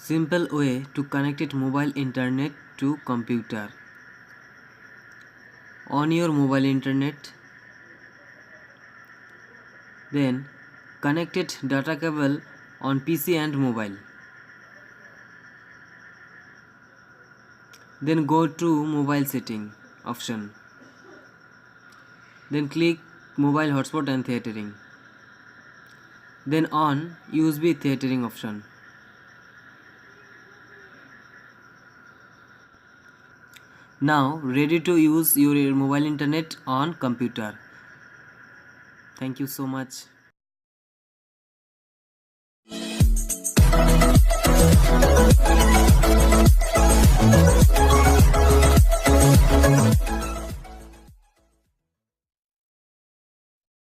Simple way to connect it mobile internet to computer. On your mobile internet, then connect it data cable on PC and mobile. Then go to mobile setting option. Then click mobile hotspot and theatering. Then on USB theatering option. Now ready to use your mobile internet on computer. Thank you so much.